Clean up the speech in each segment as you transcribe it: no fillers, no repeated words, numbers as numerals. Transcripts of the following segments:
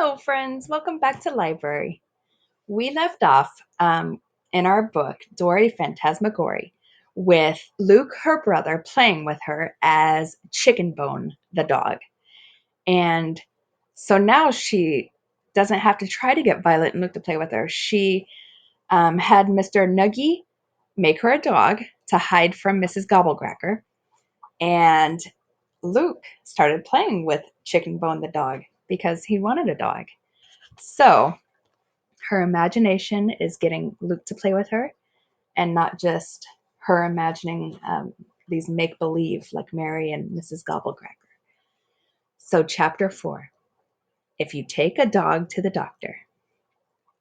Hello, friends. Welcome back to library. We left off in our book, Dory Fantasmagory, with Luke, her brother, playing with her as Chicken Bone, the dog. And so now she doesn't have to try to get Violet and Luke to play with her. She had Mr. Nuggy make her a dog to hide from Mrs. Gobblecracker. And Luke started playing with Chicken Bone, the dog, because he wanted a dog. So her imagination is getting Luke to play with her and not just her imagining these make believe like Mary and Mrs. Gobblecracker. So, chapter 4, If You Take a Dog to the Doctor.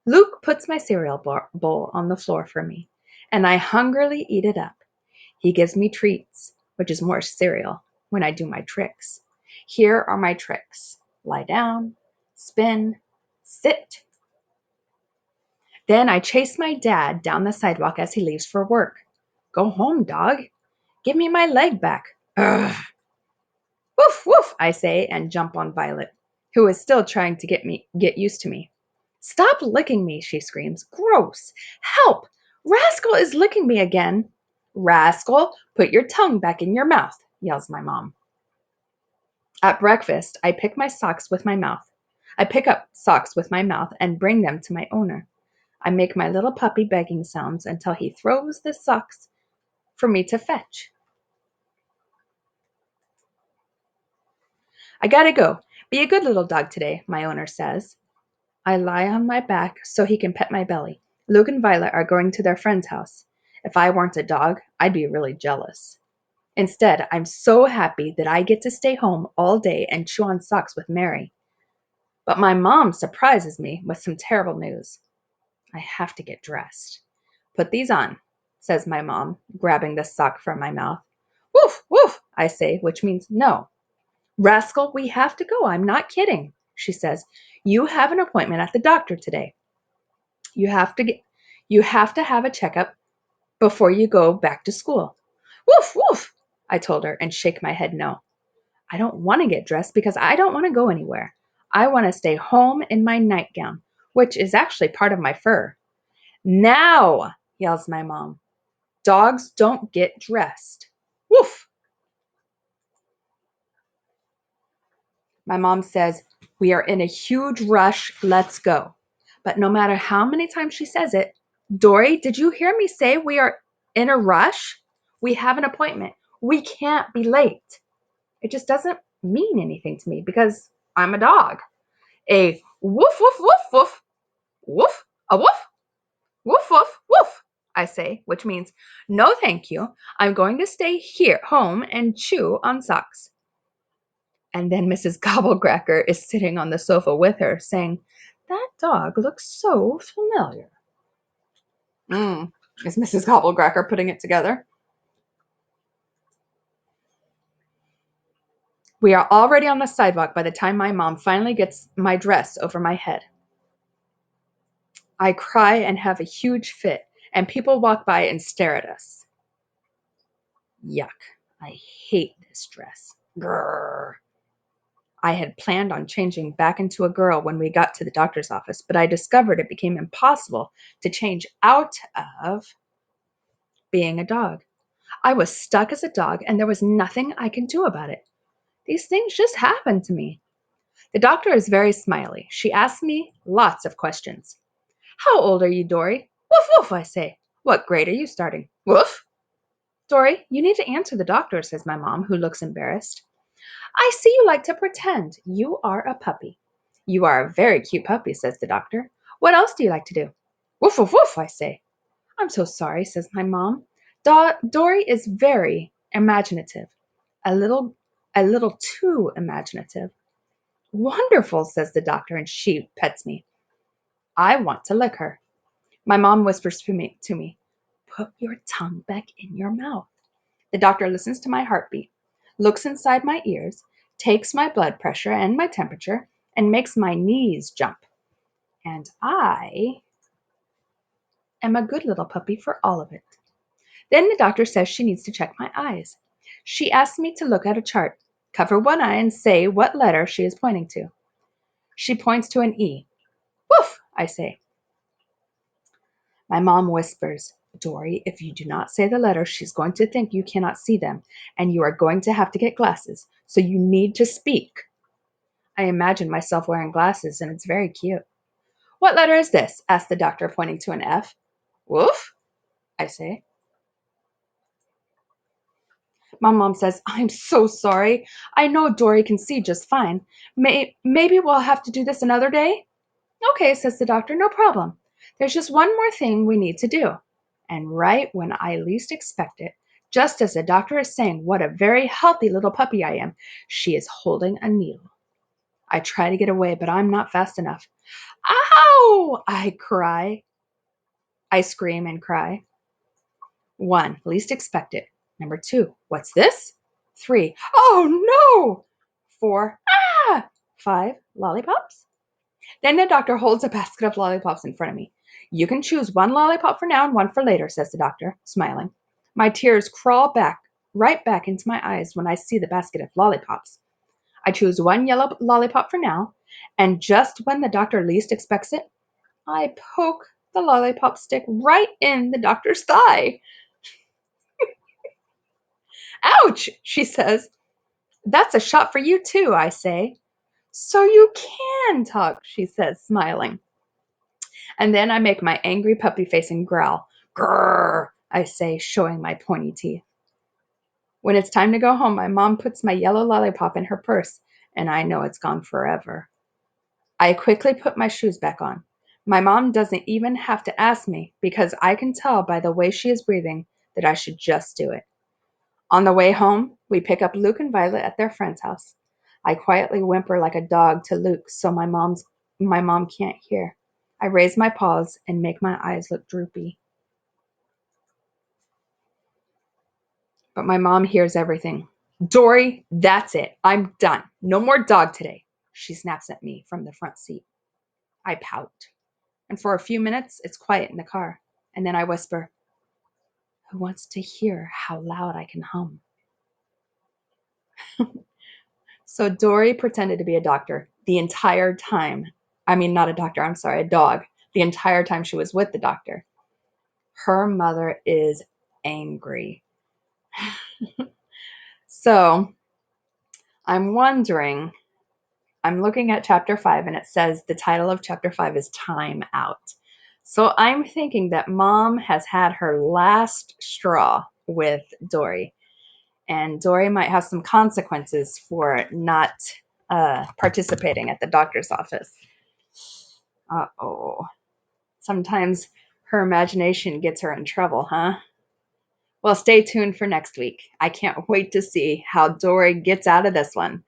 Luke puts my cereal bowl on the floor for me, and I hungrily eat it up. He gives me treats, which is more cereal, when I do my tricks. Here are my tricks: lie down, spin, sit. Then I chase my dad down the sidewalk as he leaves for work. Go home, dog. Give me my leg back. Ugh. Woof, woof, I say and jump on Violet, who is still trying to get used to me. Stop licking me, she screams. Gross. Help! Rascal is licking me again. Rascal, put your tongue back in your mouth, yells my mom. At breakfast, I pick up socks with my mouth and bring them to my owner. I make my little puppy begging sounds until he throws the socks for me to fetch. I gotta go. Be a good little dog today, my owner says. I lie on my back so he can pet my belly. Luke and Violet are going to their friend's house. If I weren't a dog, I'd be really jealous. Instead, I'm so happy that I get to stay home all day and chew on socks with Mary. But my mom surprises me with some terrible news. I have to get dressed. Put these on, says my mom, grabbing the sock from my mouth. Woof, woof, I say, which means no. Rascal, we have to go. I'm not kidding, she says. You have an appointment at the doctor today. You have to get you have to have a checkup before you go back to school. Woof, woof, I told her and shake my head no. I don't want to get dressed because I don't want to go anywhere. I want to stay home in my nightgown, which is actually part of my fur. Now, yells my mom. Dogs don't get dressed. Woof! My mom says, we are in a huge rush. Let's go. But no matter how many times she says it, Dory, did you hear me say we are in a rush? We have an appointment. We can't be late. It just doesn't mean anything to me because I'm a dog. A woof, woof, woof, woof, woof, a woof, woof, woof, woof, I say, which means no thank you. I'm going to stay here home and chew on socks. And then Mrs. Gobblecracker is sitting on the sofa with her, saying, that dog looks so familiar. Is Mrs. Gobblecracker putting it together? We are already on the sidewalk by the time my mom finally gets my dress over my head. I cry and have a huge fit, and people walk by and stare at us. Yuck. I hate this dress. Grrr. I had planned on changing back into a girl when we got to the doctor's office, but I discovered it became impossible to change out of being a dog. I was stuck as a dog, and there was nothing I could do about it. These things just happened to me. The doctor is very smiley. She asks me lots of questions. How old are you, Dory? Woof, woof, I say. What grade are you starting? Woof. Dory, you need to answer the doctor, says my mom, who looks embarrassed. I see you like to pretend. You are a puppy. You are a very cute puppy, says the doctor. What else do you like to do? Woof, woof, woof, I say. I'm so sorry, says my mom. Dory is very imaginative. A little too imaginative. Wonderful, says the doctor, and she pets me. I want to lick her. My mom whispers to me, put your tongue back in your mouth. The doctor listens to my heartbeat, looks inside my ears, takes my blood pressure and my temperature, and makes my knees jump. And I am a good little puppy for all of it. Then the doctor says she needs to check my eyes. She asks me to look at a chart, cover one eye, and say what letter she is pointing to. She points to an E. Woof, I say. My mom whispers, Dory, if you do not say the letters, she's going to think you cannot see them, and you are going to have to get glasses, so you need to speak. I imagine myself wearing glasses, and it's very cute. What letter is this? Asks the doctor, pointing to an F. Woof, I say. My mom says, I'm so sorry. I know Dory can see just fine. Maybe we'll have to do this another day? Okay, says the doctor, no problem. There's just one more thing we need to do. And right when I least expect it, just as the doctor is saying what a very healthy little puppy I am, she is holding a needle. I try to get away, but I'm not fast enough. Ow! I cry. I scream and cry. 1. Least expected. Number 2. What's this? 3. Oh no! 4. Ah! 5. Lollipops? Then the doctor holds a basket of lollipops in front of me. You can choose one lollipop for now and one for later, says the doctor, smiling. My tears crawl right back into my eyes when I see the basket of lollipops. I choose one yellow lollipop for now, and just when the doctor least expects it, I poke the lollipop stick right in the doctor's thigh. Ouch, she says. That's a shot for you too, I say. So you can talk, she says, smiling. And then I make my angry puppy face and growl. Grrr, I say, showing my pointy teeth. When it's time to go home, my mom puts my yellow lollipop in her purse, and I know it's gone forever. I quickly put my shoes back on. My mom doesn't even have to ask me because I can tell by the way she is breathing that I should just do it. On the way home, we pick up Luke and Violet at their friend's house. I quietly whimper like a dog to Luke so my mom can't hear. I raise my paws and make my eyes look droopy. But my mom hears everything. Dory, that's it. I'm done. No more dog today. She snaps at me from the front seat. I pout. And for a few minutes, it's quiet in the car. And then I whisper, who wants to hear how loud I can hum? So Dory pretended to be a doctor the entire time. I mean, not a doctor, I'm sorry, a dog. The entire time she was with the doctor. Her mother is angry. So I'm wondering, I'm looking at chapter 5 and it says the title of chapter 5 is Time Out. So I'm thinking that mom has had her last straw with Dory. And Dory might have some consequences for not participating at the doctor's office. Uh-oh. Sometimes her imagination gets her in trouble, huh? Well, stay tuned for next week. I can't wait to see how Dory gets out of this one.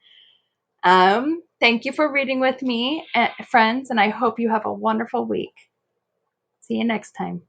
Thank you for reading with me, friends, and I hope you have a wonderful week. See you next time.